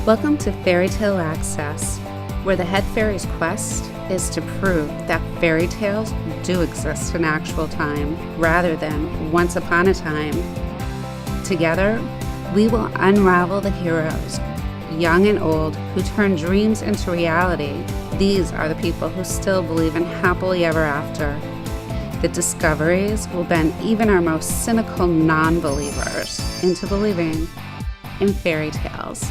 Welcome to Fairy Tale Access, where the head fairy's quest is to prove that fairy tales do exist in actual time rather than once upon a time. Together, we will unravel the heroes, young and old, who turn dreams into reality. These are the people who still believe in happily ever after. The discoveries will bend even our most cynical non-believers into believing in fairy tales.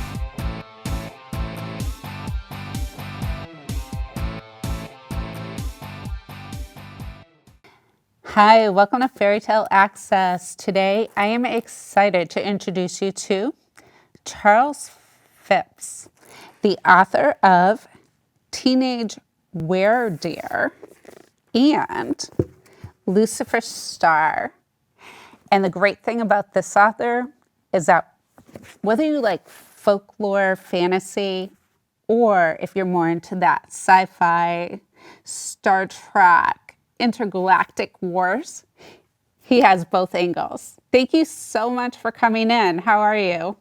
Hi, welcome to Fairy Tale Access. Today, I am excited to introduce you to Charles Phipps, the author of Teenage Weredeer and Lucifer Star. And the great thing about this author is that whether you like folklore, fantasy, or if you're more into that sci-fi, Star Trek, intergalactic wars, he has both angles. Thank you so much for coming in. How are you?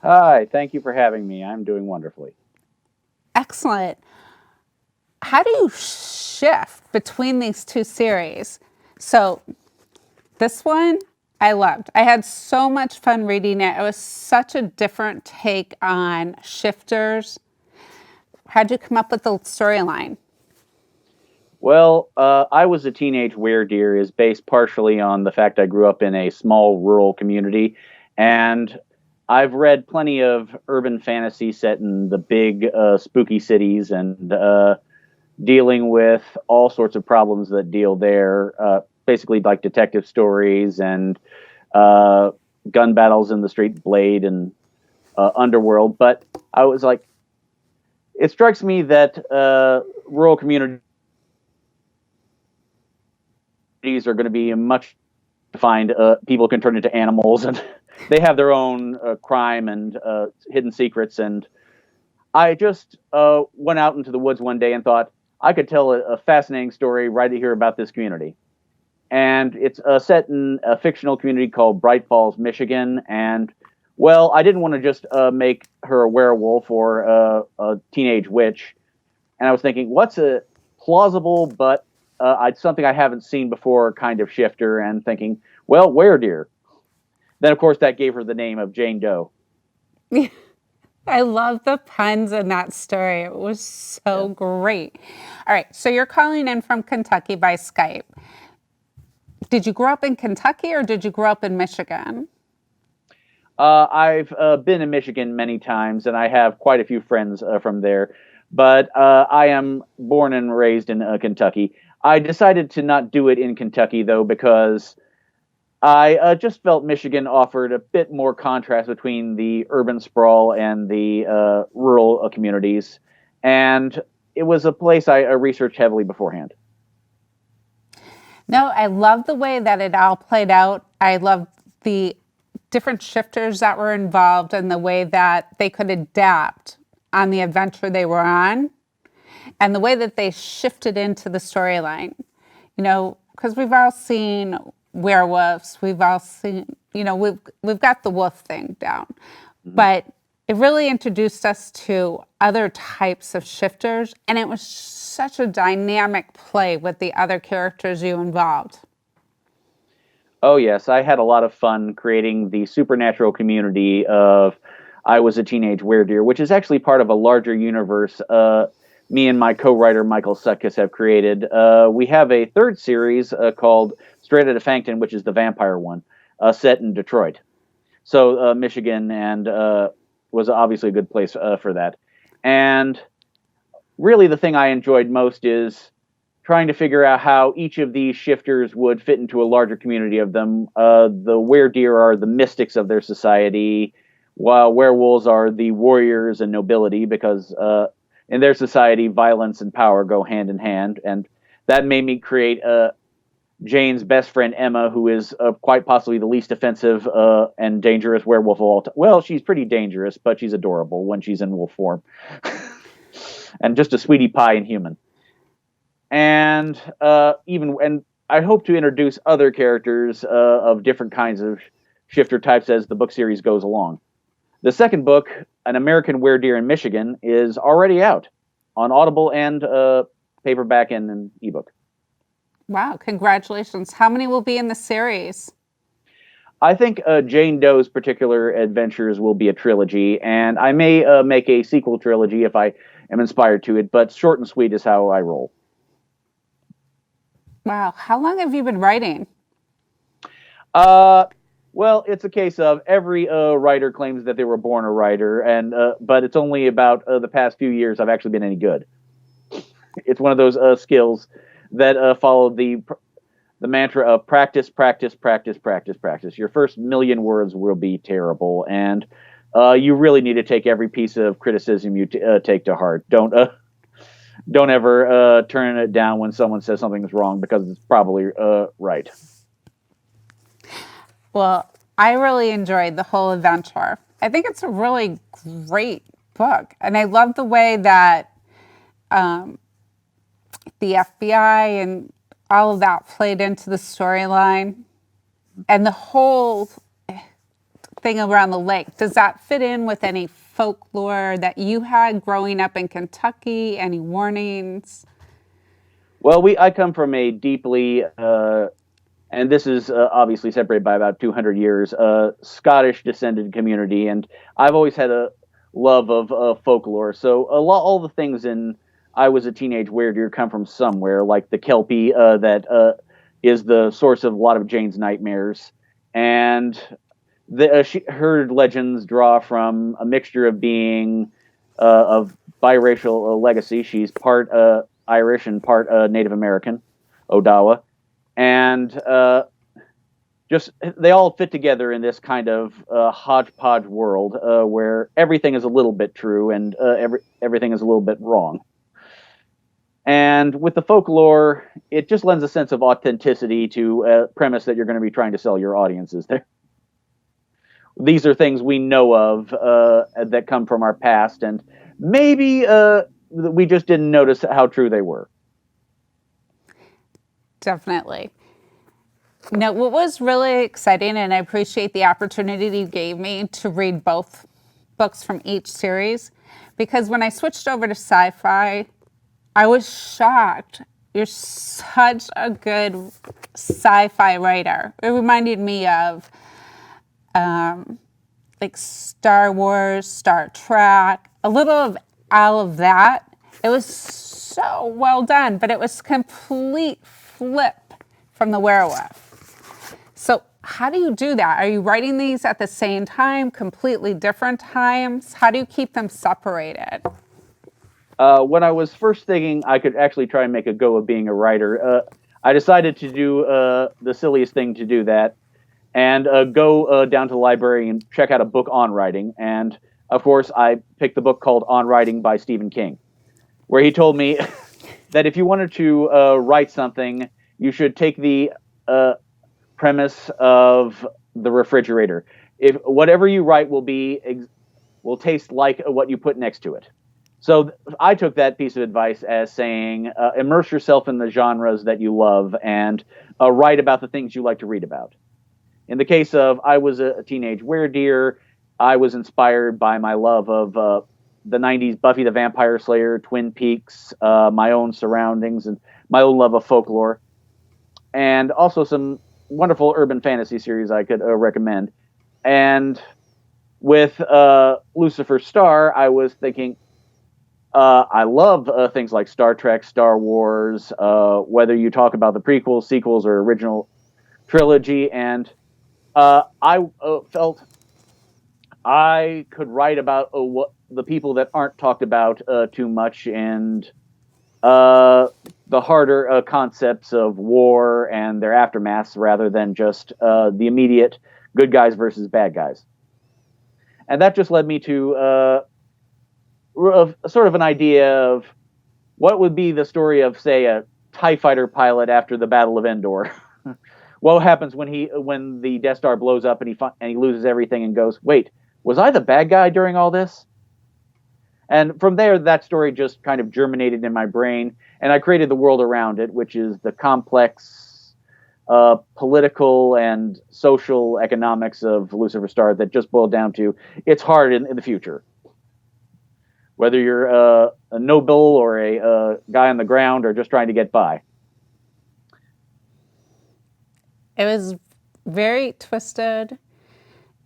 Hi, thank you for having me. I'm doing wonderfully. Excellent. How do you shift between these two series? So this one I loved. I had so much fun reading it. It was such a different take on shifters. How'd you come up with the storyline? Well, I Was a Teenage Weredeer is based partially on the fact I grew up in a small rural community, and I've read plenty of urban fantasy set in the big spooky cities and dealing with all sorts of problems that deal there, basically like detective stories and gun battles in the street, Blade and Underworld. But I was like, it strikes me that rural communities are going to be much defined. People can turn into animals, and they have their own crime and hidden secrets. And I just went out into the woods one day and thought I could tell a fascinating story right here about this community. And it's set in a fictional community called Bright Falls, Michigan. And well, I didn't want to just make her a werewolf or a teenage witch. And I was thinking, what's a plausible but something I haven't seen before kind of shifter, and thinking, well, Weredeer. Then, of course, that gave her the name of Jane Doe. I love the puns in that story. It was so great. All right, so you're calling in from Kentucky by Skype. Did you grow up in Kentucky or did you grow up in Michigan? I've been in Michigan many times, and I have quite a few friends from there. But I am born and raised in Kentucky. I decided to not do it in Kentucky, though, because I just felt Michigan offered a bit more contrast between the urban sprawl and the rural communities. And it was a place I researched heavily beforehand. No, I love the way that it all played out. I love the different shifters that were involved and the way that they could adapt on the adventure they were on, and the way that they shifted into the storyline. You know, because we've all seen werewolves, we've all seen, you know, we've got the wolf thing down, but it really introduced us to other types of shifters, and it was such a dynamic play with the other characters you involved. Oh, yes, I had a lot of fun creating the supernatural community of I Was a Teenage Weredeer, which is actually part of a larger universe me and my co-writer Michael Sutkus have created. We have a third series called Straight Outta Fankton, which is the vampire one, set in Detroit. So Michigan and was obviously a good place for that. And really the thing I enjoyed most is trying to figure out how each of these shifters would fit into a larger community of them. The Weredeer are the mystics of their society, while werewolves are the warriors and nobility, because in their society, violence and power go hand in hand. And that made me create Jane's best friend, Emma, who is quite possibly the least offensive and dangerous werewolf of all time. Well, she's pretty dangerous, but she's adorable when she's in wolf form. And just a sweetie pie in human. And and I hope to introduce other characters of different kinds of shifter types as the book series goes along. The second book, An American Weredeer in Michigan, is already out on Audible and paperback and an ebook. Wow, congratulations. How many will be in the series? I think Jane Doe's particular adventures will be a trilogy, and I may make a sequel trilogy if I am inspired to it, but short and sweet is how I roll. Wow, how long have you been writing? Well, it's a case of every writer claims that they were born a writer, and but it's only about the past few years I've actually been any good. It's one of those skills that follow the mantra of practice, practice, practice, practice, practice. Your first million words will be terrible, and you really need to take every piece of criticism you take to heart. Don't ever turn it down when someone says something's wrong, because it's probably right. Well, I really enjoyed the whole adventure. I think it's a really great book. And I love the way that the FBI and all of that played into the storyline. And the whole thing around the lake, does that fit in with any folklore that you had growing up in Kentucky? Any warnings? Well, I come from a deeply and this is obviously separated by about 200 years, Scottish descended community, and I've always had a love of folklore. So all the things in I Was a Teenage Weredeer come from somewhere, like the Kelpie that is the source of a lot of Jane's nightmares, and her legends draw from a mixture of being of biracial legacy. She's part Irish and part Native American, Odawa, and just they all fit together in this kind of hodgepodge world where everything is a little bit true and everything is a little bit wrong. And with the folklore, it just lends a sense of authenticity to a premise that you're going to be trying to sell your audiences there. These are things we know of that come from our past, and maybe we just didn't notice how true they were. Definitely. Now, what was really exciting, and I appreciate the opportunity you gave me to read both books from each series, because when I switched over to sci-fi, I was shocked. You're such a good sci-fi writer. It reminded me of like Star Wars, Star Trek, a little of all of that. It was so well done, but it was complete flip from the werewolf. So how do you do that? Are you writing these at the same time, completely different times? How do you keep them separated? When I was first thinking I could actually try and make a go of being a writer, I decided to do the silliest thing to do that, and go down to the library and check out a book on writing. And of course, I picked the book called On Writing by Stephen King, where he told me that if you wanted to write something, you should take the premise of the refrigerator. If whatever you write will taste like what you put next to it. So I took that piece of advice as saying, immerse yourself in the genres that you love and write about the things you like to read about. In the case of I Was a Teenage Weredeer, I was inspired by my love of the 90s Buffy the Vampire Slayer, Twin Peaks, my own surroundings, and my own love of folklore, and also some wonderful urban fantasy series I could recommend. And with Lucifer Star, I was thinking, I love things like Star Trek, Star Wars, whether you talk about the prequels, sequels, or original trilogy. And I felt I could write about what the people that aren't talked about too much, and the harder concepts of war and their aftermaths, rather than just the immediate good guys versus bad guys. And that just led me to sort of an idea of what would be the story of, say, a TIE fighter pilot after the Battle of Endor. What happens when the Death Star blows up and he loses everything and goes, wait, was I the bad guy during all this? And from there, that story just kind of germinated in my brain, and I created the world around it, which is the complex political and social economics of Lucifer Star that just boil down to it's hard in the future. Whether you're a noble or a guy on the ground or just trying to get by. It was very twisted.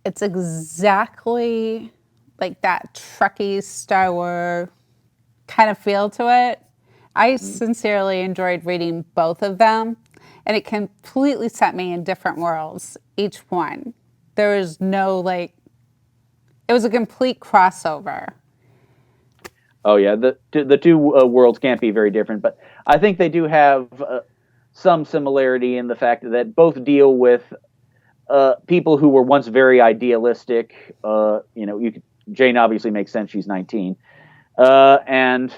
It's exactly like that Trekkie Star Wars kind of feel to it. I sincerely enjoyed reading both of them, and it completely set me in different worlds, each one. There was no, like, it was a complete crossover. Oh yeah, the two worlds can't be very different, but I think they do have some similarity in the fact that both deal with people who were once very idealistic. Jane obviously makes sense; she's 19, and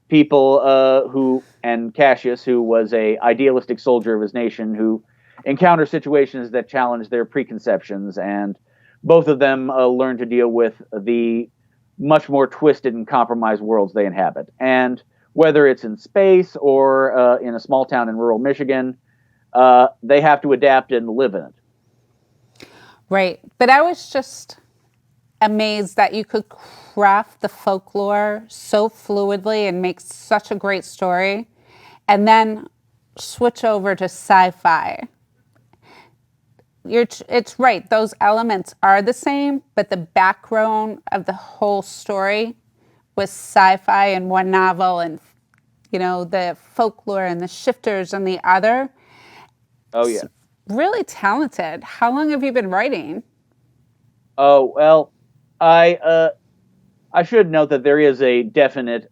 people and Cassius, who was a idealistic soldier of his nation, who encounter situations that challenge their preconceptions, and both of them learn to deal with the much more twisted and compromised worlds they inhabit. And whether it's in space or in a small town in rural Michigan, they have to adapt and live in it. Right. But I was just amazed that you could craft the folklore so fluidly and make such a great story, and then switch over to sci-fi. It's right. Those elements are the same, but the background of the whole story was sci-fi in one novel, and the folklore and the shifters in the other. Oh yeah. Really talented. How long have you been writing? Oh well, I should note that there is a definite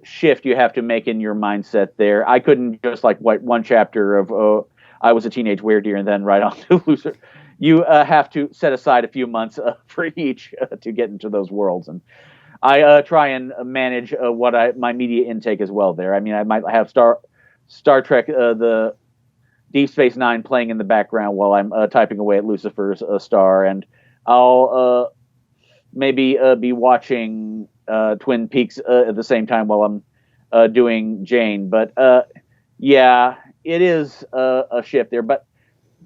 shift you have to make in your mindset there. I couldn't just like write one chapter of I was a teenage weredeer and then right on to Lucifer. You have to set aside a few months for each to get into those worlds, and I try and manage my media intake as well. There, I mean, I might have Star Trek, the Deep Space Nine playing in the background while I'm typing away at Lucifer's Star, and I'll maybe be watching Twin Peaks at the same time while I'm doing Jane. But yeah, it is a shift there. But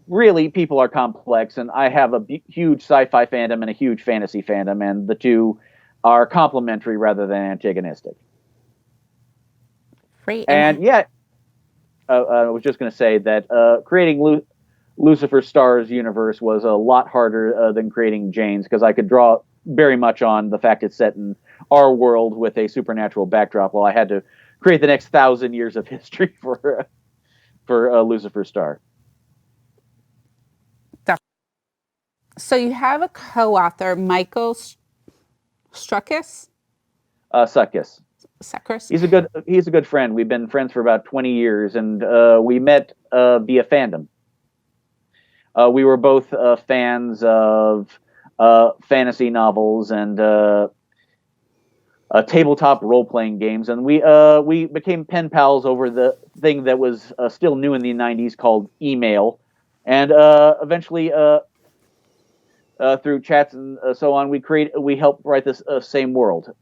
really, people are complex, and I have a huge sci-fi fandom and a huge fantasy fandom, and the two are complementary rather than antagonistic. Great. And yeah, I was just going to say that creating Lucifer Star's universe was a lot harder than creating Jane's, because I could draw very much on the fact it's set in our world with a supernatural backdrop, while I had to create the next 1,000 years of history for Lucifer Star. So you have a co-author, Michael Strukis? Suckus. Suckers? He's a good friend. We've been friends for about 20 years, and we met via fandom. We were both fans of fantasy novels and tabletop role-playing games, and we became pen pals over the thing that was still new in the 90s called email, and eventually through chats and so on, we helped write this same world.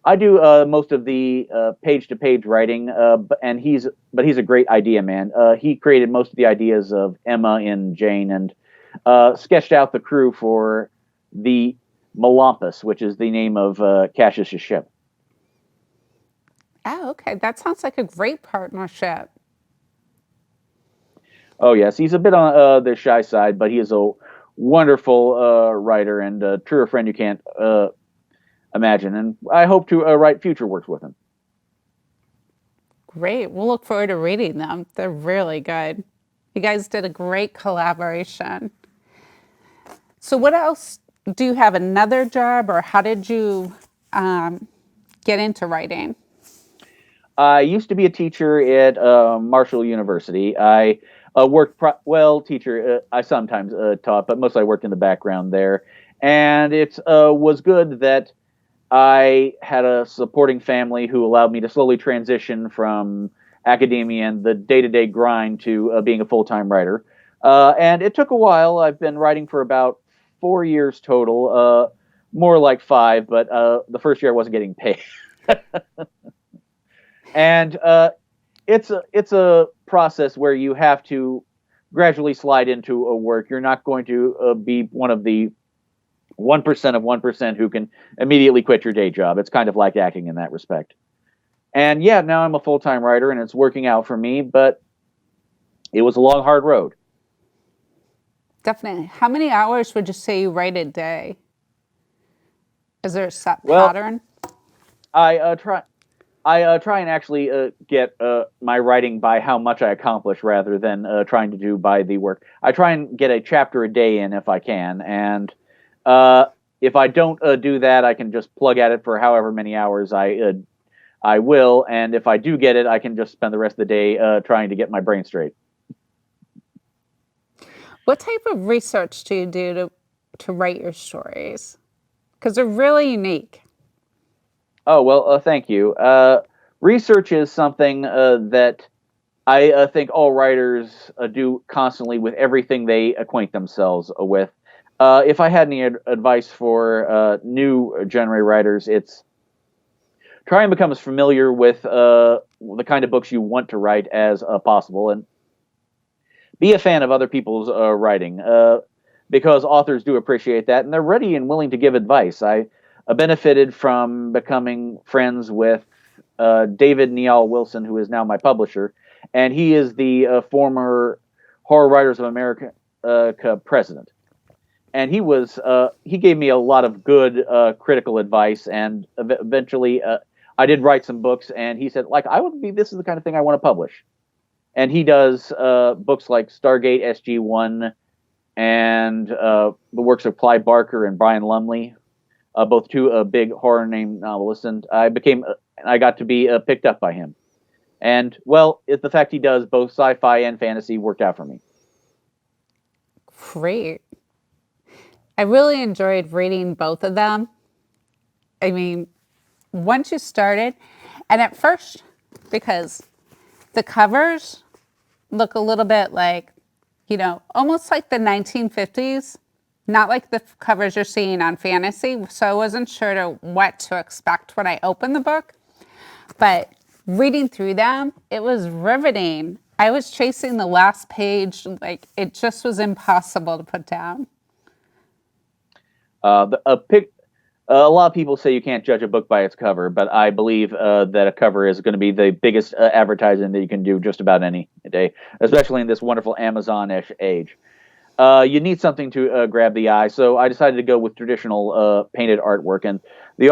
I do most of the page-to-page writing, and he's a great idea man. He created most of the ideas of Emma in Jane, and sketched out the crew for the Melampus, which is the name of Cassius' ship. Oh, okay. That sounds like a great partnership. Oh yes, he's a bit on the shy side, but he is a wonderful writer and a truer friend you can't imagine. And I hope to write future works with him. Great. We'll look forward to reading them. They're really good. You guys did a great collaboration. So what else? Do you have another job, or how did you get into writing? I used to be a teacher at Marshall University. I worked, teacher, I sometimes taught, but mostly I worked in the background there. And it was good that I had a supporting family who allowed me to slowly transition from academia and the day-to-day grind to being a full-time writer. And it took a while. I've been writing for about 4 years total, more like 5, but the first year I wasn't getting paid. And it's a process where you have to gradually slide into a work. You're not going to be one of the 1% of 1% who can immediately quit your day job. It's kind of like acting in that respect. And yeah, now I'm a full-time writer and it's working out for me, but it was a long, hard road. Definitely. How many hours would you say you write a day? Is there a set Well, pattern? I try and actually get my writing by how much I accomplish rather than trying to do by the work. I try and get a chapter a day in if I can, and uh, if I don't do that, I can just plug at it for however many hours I will, and if I do get it, I can just spend the rest of the day trying to get my brain straight. What type of research do you do to write your stories? Because they're really unique. Oh well, thank you. Research is something that I think all writers do constantly with everything they acquaint themselves with. If I had any advice for new genre writers, it's try and become as familiar with the kind of books you want to write as possible, and be a fan of other people's writing, because authors do appreciate that, and they're ready and willing to give advice. I benefited from becoming friends with David Niall Wilson, who is now my publisher, and he is the former Horror Writers of America president. And he gave me a lot of good critical advice, and eventually I did write some books, and he said, like, I would be this is the kind of thing I want to publish. And he does books like Stargate SG-1 and the works of Clive Barker and Brian Lumley, both two big horror name novelists. And I got to be picked up by him. And well, the fact he does both sci-fi and fantasy worked out for me. Great. I really enjoyed reading both of them. I mean, once you started, and at first, because the covers look a little bit like, almost like the 1950s, not like the covers you're seeing on fantasy. So I wasn't sure what to expect when I opened the book. But reading through them, it was riveting. I was chasing the last page, like it just was impossible to put down. A lot of people say you can't judge a book by its cover, but I believe that a cover is going to be the biggest advertising that you can do just about any day, especially in this wonderful Amazon-ish age. You need something to grab the eye, so I decided to go with traditional painted artwork, and the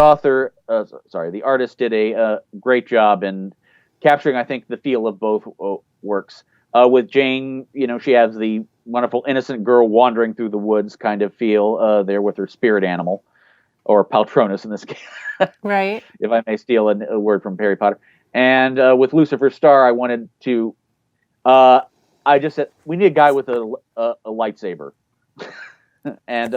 artist did a great job in capturing, I think, the feel of both works. With Jane, she has the wonderful innocent girl wandering through the woods kind of feel there with her spirit animal, or Paltronus in this case, Right. if I may steal a word from Harry Potter. And with Lucifer Star, I wanted to. I just said we need a guy with a lightsaber, and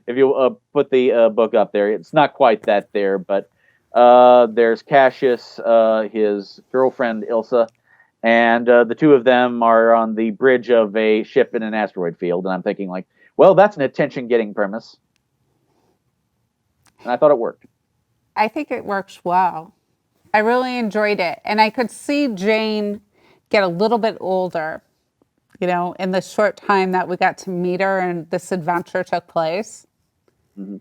if you put the book up there, it's not quite that there, but there's Cassius, his girlfriend Ilsa, and the two of them are on the bridge of a ship in an asteroid field, and I'm thinking like, well, that's an attention-getting premise, and I thought it worked. I think it works well. I really enjoyed it. And I could see Jane get a little bit older, in the short time that we got to meet her and this adventure took place. Mm-hmm.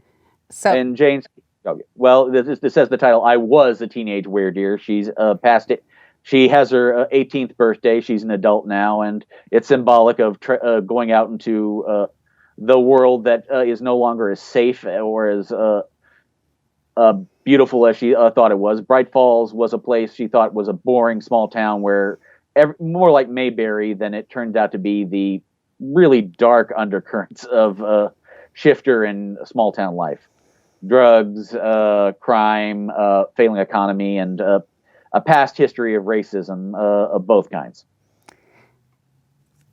So, And Jane's, okay, well, this says the title. I was a teenage weredeer. She's past it. She has her 18th birthday. She's an adult now, and it's symbolic of going out into the world that is no longer as safe or as beautiful as she thought it was. Bright Falls was a place she thought was a boring small town where more like Mayberry than it turned out to be the really dark undercurrents of shifter and small town life. Drugs, crime, failing economy, and a past history of racism of both kinds.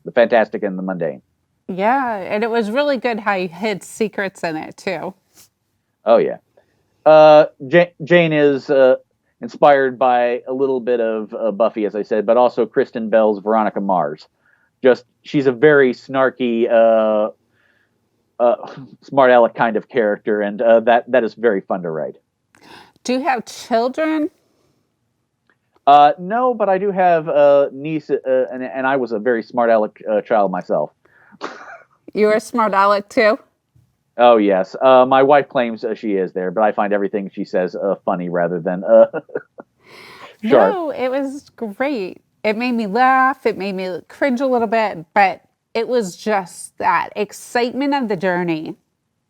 The fantastic and the mundane. yeah, and it was really good how you hid secrets in it too. Oh, yeah. Jane is inspired by a little bit of Buffy, as I said, but also Kristen Bell's Veronica Mars. She's a very snarky, smart aleck kind of character, and that is very fun to write. Do you have children? No, but I do have a niece, and I was a very smart aleck child myself. You're a smart aleck too? Oh yes, my wife claims she is there, but I find everything she says funny rather than sharp. No, it was great. It made me laugh. It made me cringe a little bit, but it was just that excitement of the journey.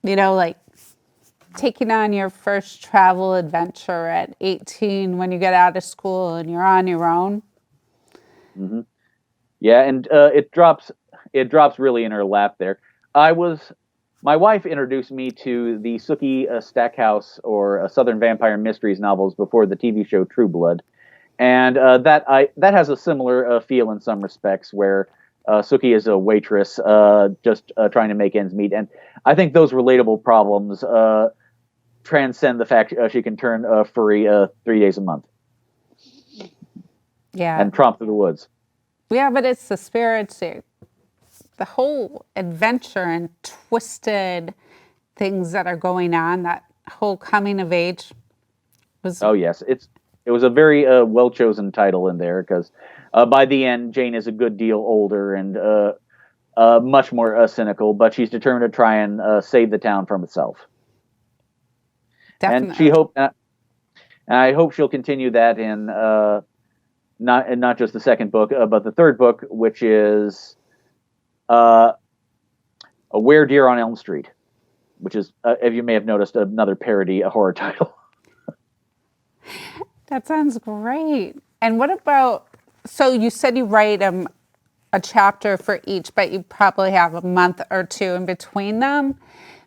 Like taking on your first travel adventure at 18 when you get out of school and you're on your own. Hmm. Yeah, and it drops really in her lap there. My wife introduced me to the Sookie Stackhouse or Southern Vampire Mysteries novels before the TV show True Blood, and that has a similar feel in some respects, where Sookie is a waitress just trying to make ends meet, and I think those relatable problems transcend the fact she can turn furry 3 days a month Yeah. and tromp through the woods. Yeah, but it's the spirits, the whole adventure and twisted things that are going on, that whole coming of age was. Oh yes, it was a very well chosen title in there because by the end Jane is a good deal older and much more cynical, but she's determined to try and save the town from itself. And she Definitely. hope and I hope she'll continue that in not just the second book, but the third book, which is uh, a Weredeer on Elm Street, which is, if you may have noticed, another parody, a horror title. That sounds great. And what about, so you said you write a chapter for each, but you probably have a month or two in between them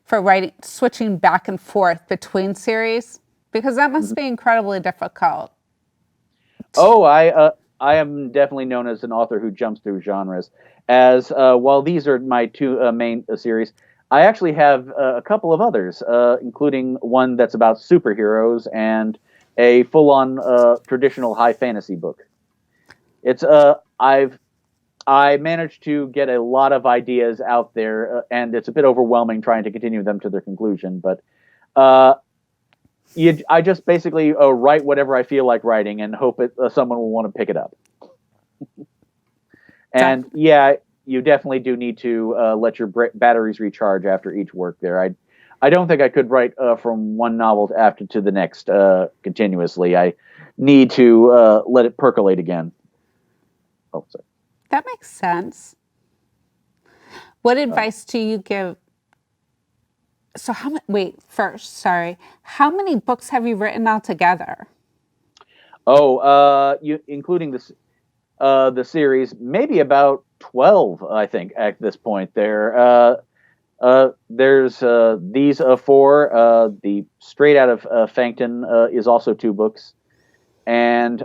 for writing, switching back and forth between series? Because that must be incredibly difficult. Oh, I am definitely known as an author who jumps through genres. As while these are my two main series, I actually have a couple of others, including one that's about superheroes and a full-on traditional high fantasy book. It's I managed to get a lot of ideas out there, and it's a bit overwhelming trying to continue them to their conclusion. But uh, I just basically write whatever I feel like writing and hope someone will want to pick it up. Def- And yeah, you definitely do need to let your batteries recharge after each work. There, I don't think I could write from one novel after to the next continuously. I need to let it percolate again. Oh, sorry. that makes sense. What advice do you give? So how many, wait, first, sorry. How many books have you written altogether? Oh, you including this the series, maybe about 12, I think, at this point. There's these four. The Straight Out of Fankton is also two books. And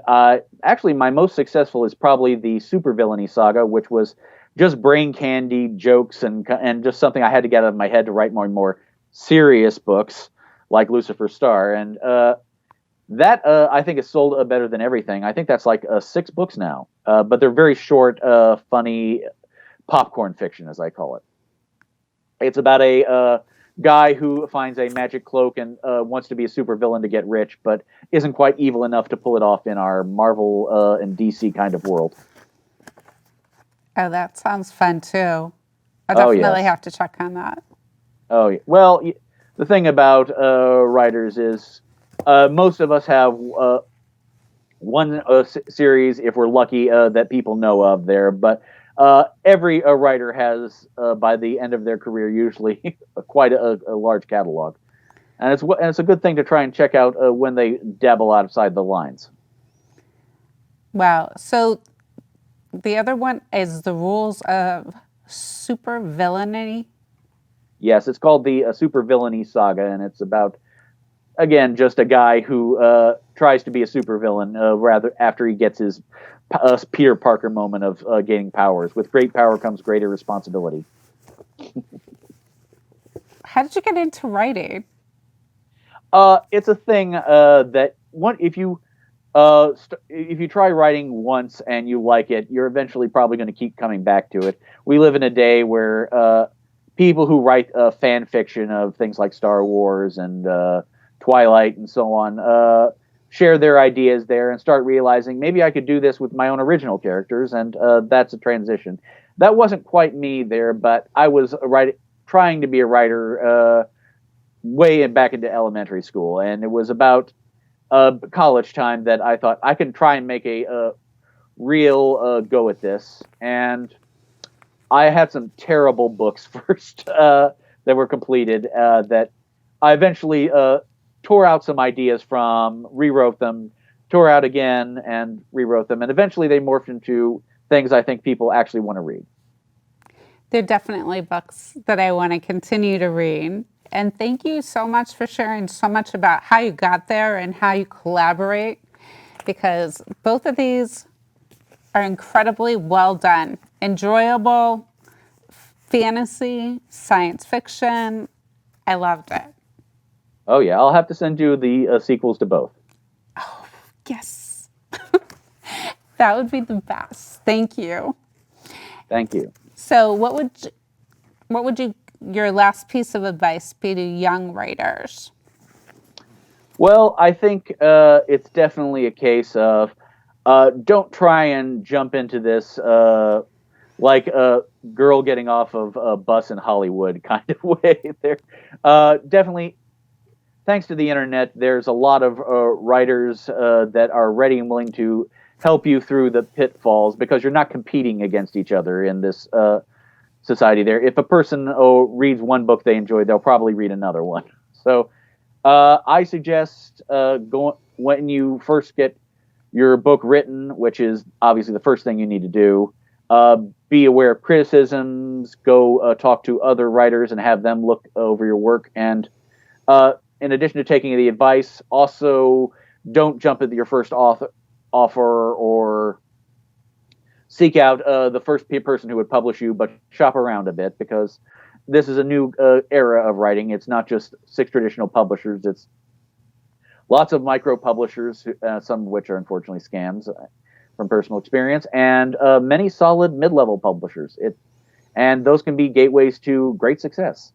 actually, my most successful is probably the Super Villainy saga, which was just brain candy jokes and just something I had to get out of my head to write more serious books like Lucifer Star. And that I think is sold better than everything. I think that's like 6 books now, but they're very short, funny popcorn fiction, as I call it. It's about a guy who finds a magic cloak and wants to be a supervillain to get rich, but isn't quite evil enough to pull it off in our Marvel and DC kind of world. Oh, that sounds fun too. I Oh definitely yes. have to check on that. Oh yeah. Well, the thing about writers is most of us have one series, if we're lucky, that people know of there. But every writer has, by the end of their career, usually quite a large catalog, and it's a good thing to try and check out when they dabble outside the lines. Wow. So the other one is the rules of super villainy. Yes, it's called the Super Villainy Saga, and it's about, again, just a guy who tries to be a supervillain rather after he gets his Peter Parker moment of gaining powers. With great power comes greater responsibility. How did you get into writing? It's a thing that one if you try writing once and you like it, you're eventually probably going to keep coming back to it. We live in a day where people who write fan fiction of things like Star Wars and Twilight and so on share their ideas there and start realizing maybe I could do this with my own original characters, and that's a transition. That wasn't quite me there, but I was trying to be a writer way back into elementary school, and it was about college time that I thought I can try and make a real go at this. And I had some terrible books first that were completed that I eventually tore out some ideas from, rewrote them, tore out again, and rewrote them. And eventually they morphed into things I think people actually want to read. They're definitely books that I want to continue to read. And thank you so much for sharing so much about how you got there and how you collaborate, because both of these are incredibly well done. Enjoyable, fantasy, science fiction. I loved it. Oh, yeah. I'll have to send you the sequels to both. Oh, yes. That would be the best. Thank you. Thank you. So what would your last piece of advice be to young writers? Well, I think it's definitely a case of don't try and jump into this like a girl getting off of a bus in Hollywood kind of way. There, definitely, thanks to the internet, there's a lot of writers that are ready and willing to help you through the pitfalls because you're not competing against each other in this society. There, if a person reads one book they enjoy, they'll probably read another one. So I suggest when you first get your book written, which is obviously the first thing you need to do. Be aware of criticisms. Go talk to other writers and have them look over your work. And in addition to taking the advice, also don't jump at your first offer or seek out the first person who would publish you, but shop around a bit because this is a new era of writing. It's not just 6 traditional publishers. It's lots of micro publishers, some of which are unfortunately scams from personal experience, and many solid mid-level publishers. And those can be gateways to great success.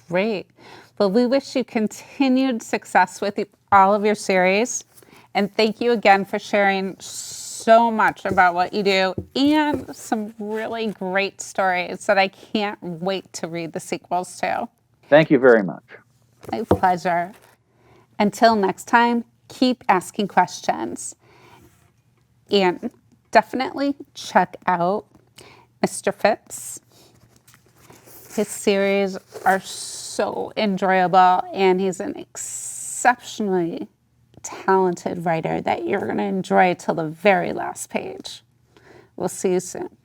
Great. Well, we wish you continued success with all of your series. And thank you again for sharing so much about what you do and some really great stories that I can't wait to read the sequels to. Thank you very much. My pleasure. Until next time, keep asking questions. And definitely check out Mr. Phipps. His series are so enjoyable, and he's an exceptionally talented writer that you're going to enjoy till the very last page. We'll see you soon.